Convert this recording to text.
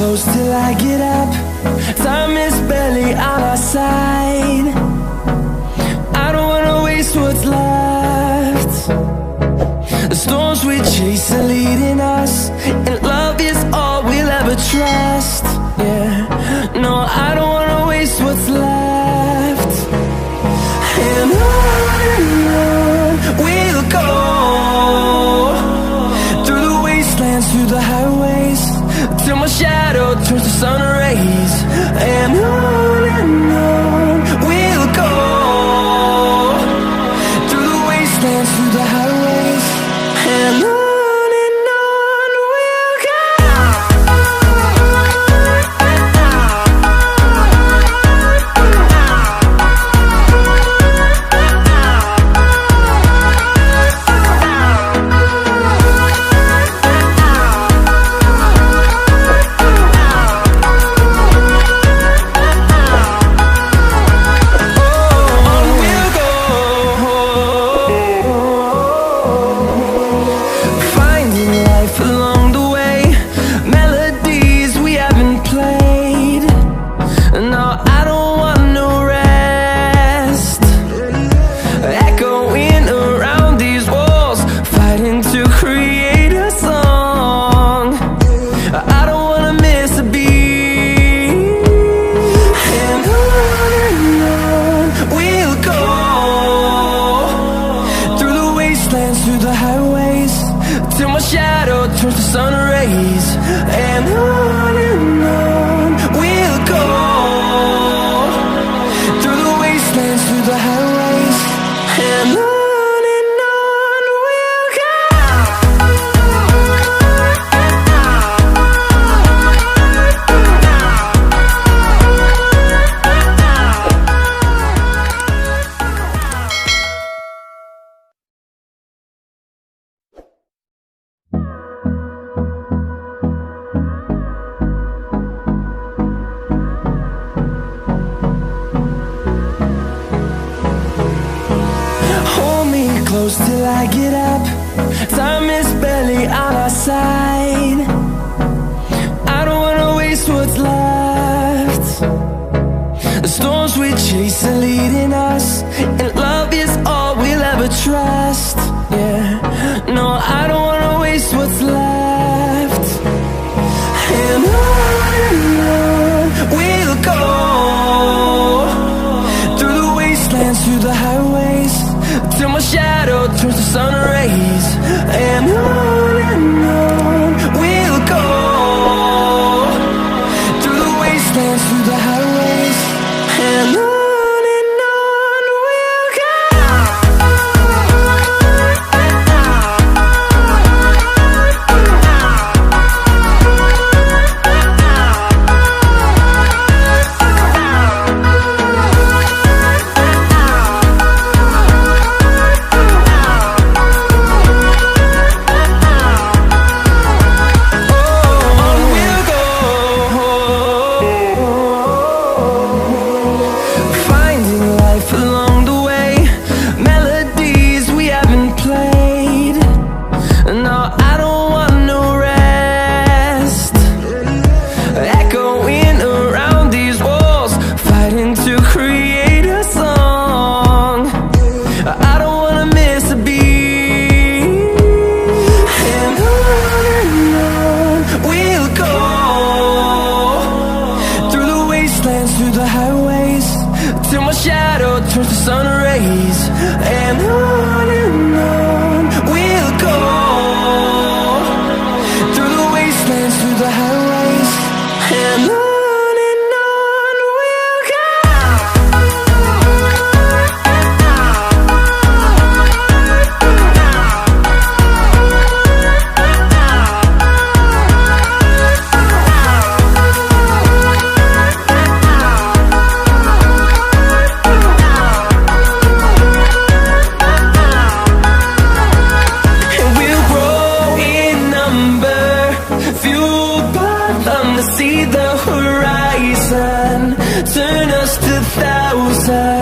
close till I get up. Time is barely on our side. I don't wanna waste what's left. The storms we chase are leading us, and love is all we'll ever trust. Yeah, no, I don't wanna waste what's left. And on we'll go, through the wastelands, through the highways, till my shadow turns to sun rays. And on we'll go, through the wastelands, through the highways, and on we'll go. Through the highways, till my shadow turns to sun rays. And on we'll go, through the wastelands, through the highways, and on we'll go. Close till I get up. Time is barely on our side. I don't wanna waste what's left. The storms we chase are leading us, and love is all we'll ever trust. Yeah, no, I don't wanna waste what's left. And on we'll go, through the wastelands, through the highways, till my shadow turns to sun rays. And on we'll go, through the wastelands, through the highways, and on we'll go. Through the highways, till my shadow turns to sun rays. And on we'll go, through the wastelands, through the highways, and on we'll go. See the horizon, turn us to thousands.